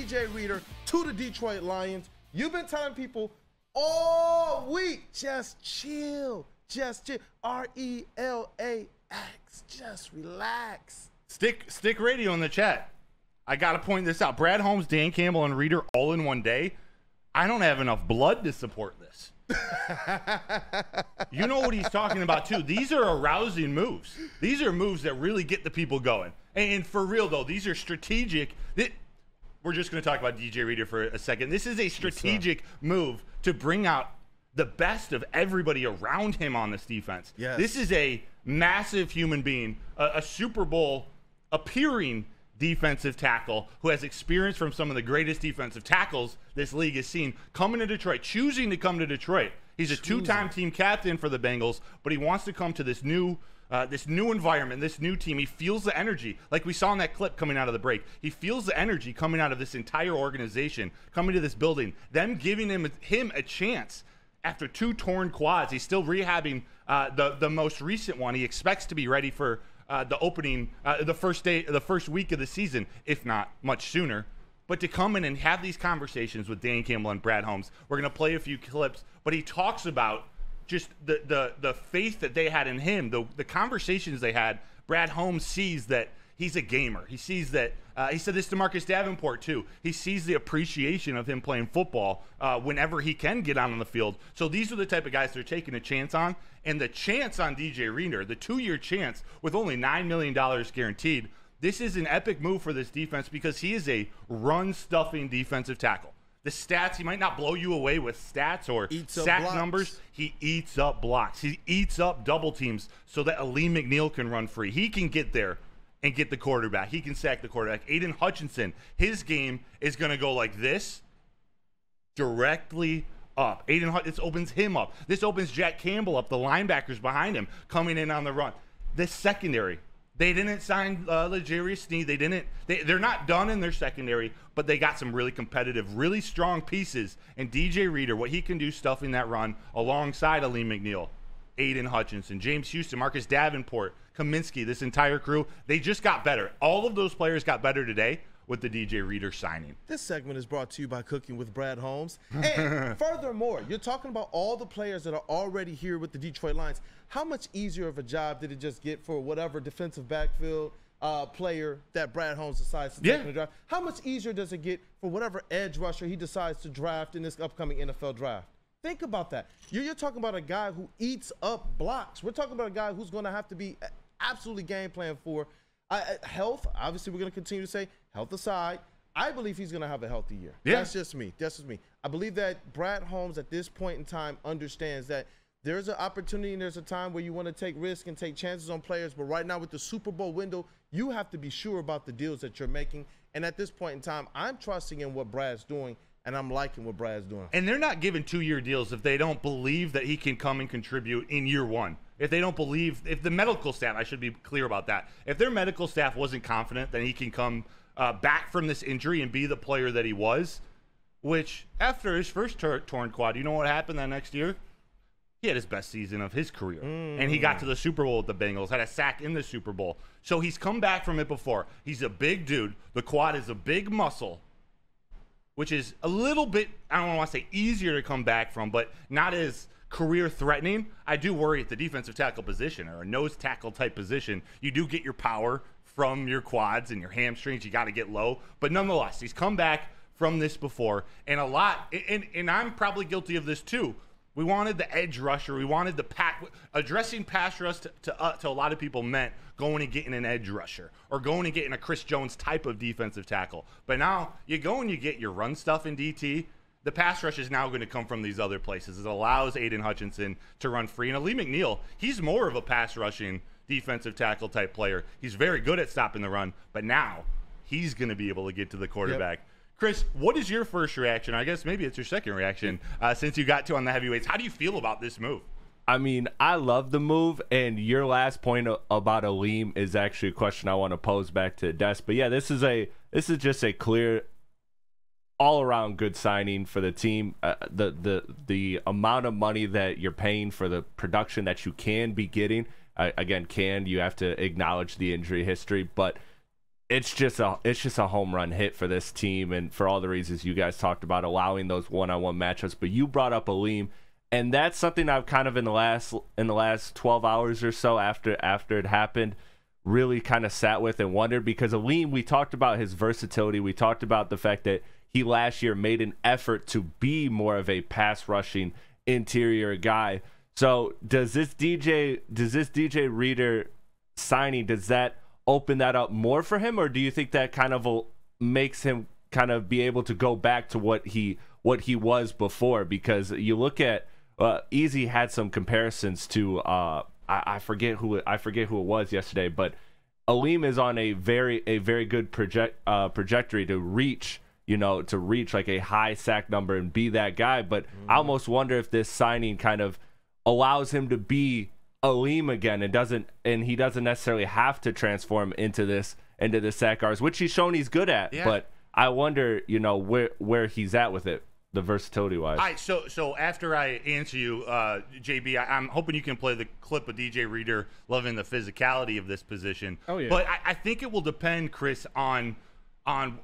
DJ Reader to the Detroit Lions. You've been telling people all week, just chill, just chill. R-E-L-A-X, just relax. Stick radio in the chat. I got to point this out. Brad Holmes, Dan Campbell, and Reader all in one day. I don't have enough blood to support this. You know what he's talking about, too. These are arousing moves. These are moves that really get the people going. And for real, though, these are strategic. We're just going to talk about DJ Reader for a second. This is a strategic move to bring out the best of everybody around him on this defense. Yes. This is a massive human being, a Super Bowl appearing defensive tackle who has experience from some of the greatest defensive tackles this league has seen, coming to Detroit, choosing to come to Detroit. He's a two-time team captain for the Bengals, but he wants to come to this new environment, this new team. He feels the energy, like we saw in that clip coming out of the break. He feels the energy coming out of this entire organization, coming to this building, them giving him a chance. After 2 torn quads, he's still rehabbing the most recent one. He expects to be ready for the opening, the first week of the season, if not much sooner. But to come in and have these conversations with Dan Campbell and Brad Holmes, we're going to play a few clips, but he talks about just the faith that they had in him, the conversations they had. Brad Holmes sees that he's a gamer. He sees that, he said this to Marcus Davenport too, he sees the appreciation of him playing football whenever he can get out on the field. So these are the type of guys they're taking a chance on. And the chance on DJ Reader, the 2-year chance with only $9 million guaranteed, this is an epic move for this defense because he is a run-stuffing defensive tackle. The stats, he might not blow you away with stats or sack numbers. He eats up blocks. He eats up double teams so that Aleem McNeil can run free. He can get there and get the quarterback. He can sack the quarterback. Aiden Hutchinson, his game is going to go like this, directly up. This opens him up. This opens Jack Campbell up, the linebackers behind him coming in on the run. This secondary, they didn't sign L'Jarius Sneed. They're not done in their secondary, but they got some really competitive, really strong pieces. And DJ Reader, what he can do stuffing that run alongside Aleem McNeil, Aiden Hutchinson, James Houston, Marcus Davenport, Kaminsky, this entire crew, they just got better. All of those players got better today with the DJ Reader signing. This segment is brought to you by Cooking with Brad Holmes. And furthermore, you're talking about all the players that are already here with the Detroit Lions. How much easier of a job did it just get for whatever defensive backfield player that Brad Holmes decides to take in the draft? How much easier does it get for whatever edge rusher he decides to draft in this upcoming NFL draft? Think about that. You're talking about a guy who eats up blocks. We're talking about a guy who's going to have to be absolutely game plan for health. Obviously, we're going to continue to say health aside. I believe he's going to have a healthy year. Yeah. That's just me. I believe that Brad Holmes at this point in time understands that there's an opportunity and there's a time where you want to take risks and take chances on players. But right now with the Super Bowl window, you have to be sure about the deals that you're making. And at this point in time, I'm trusting in what Brad's doing, and I'm liking what Brad's doing. And they're not giving 2-year deals if they don't believe that he can come and contribute in year one. If they don't believe, if the medical staff, I should be clear about that, if their medical staff wasn't confident that he can come back from this injury and be the player that he was, which after his first torn quad, you know what happened that next year? He had his best season of his career. And he got to the Super Bowl with the Bengals, had a sack in the Super Bowl. So he's come back from it before. He's a big dude. The quad is a big muscle, which is a little bit, I don't want to say easier to come back from, but not as career threatening. I do worry at the defensive tackle position or a nose tackle type position. You do get your power from your quads and your hamstrings. You got to get low. But nonetheless, he's come back from this before. And a lot, and I'm probably guilty of this too. We wanted the edge rusher. We wanted the addressing pass rush to a lot of people meant going and getting an edge rusher or going and getting a Chris Jones type of defensive tackle. But now you go and you get your run stuff in DT. The pass rush is now going to come from these other places. It allows Aiden Hutchinson to run free. And Aleem McNeil, he's more of a pass rushing defensive tackle type player. He's very good at stopping the run, but now he's going to be able to get to the quarterback. Yep. Chris, what is your first reaction? I guess maybe it's your second reaction since you got to on the heavyweights. How do you feel about this move? I mean, I love the move, and your last point about Aleem is actually a question I want to pose back to Des. But yeah, this is just a clear, all-around good signing for the team. The amount of money that you're paying for the production that you can be getting, again, you have to acknowledge the injury history, but it's just a home run hit for this team, and for all the reasons you guys talked about, allowing those one-on-one matchups. But you brought up Aleem, and that's something I've kind of in the last 12 hours or so after it happened, really kind of sat with and wondered, because Aleem, we talked about his versatility. We talked about the fact that he last year made an effort to be more of a pass rushing interior guy. So does this DJ Reader signing, does that open that up more for him, or do you think that kind of makes him kind of be able to go back to what he was before? Because you look at Easy had some comparisons to I forget who it was yesterday, but Aleem is on a very good trajectory to reach like a high sack number and be that guy. But I almost wonder if this signing kind of allows him to be Aleem again, and he doesn't necessarily have to transform into the sack guards, which he's shown he's good at. Yeah. But I wonder, where he's at with it, the versatility wise. All right, so after I answer you, JB, I'm hoping you can play the clip of DJ Reader loving the physicality of this position. Oh yeah. But I think it will depend, Chris, on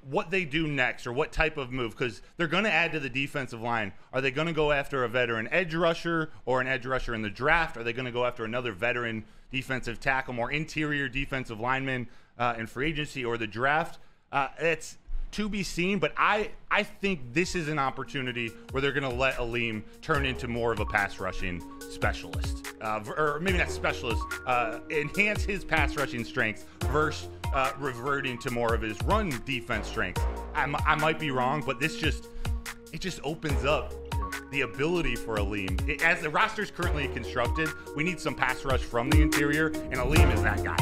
what they do next or what type of move, because they're going to add to the defensive line. Are they going to go after a veteran edge rusher or an edge rusher in the draft? Are they going to go after another veteran defensive tackle, more interior defensive lineman in free agency or the draft? It's to be seen, but I think this is an opportunity where they're going to let Aleem turn into more of a pass rushing specialist, or maybe not specialist, enhance his pass rushing strengths versus reverting to more of his run defense strengths. I might be wrong, but it just opens up the ability for Aleem. As the roster is currently constructed, we need some pass rush from the interior, and Aleem is that guy.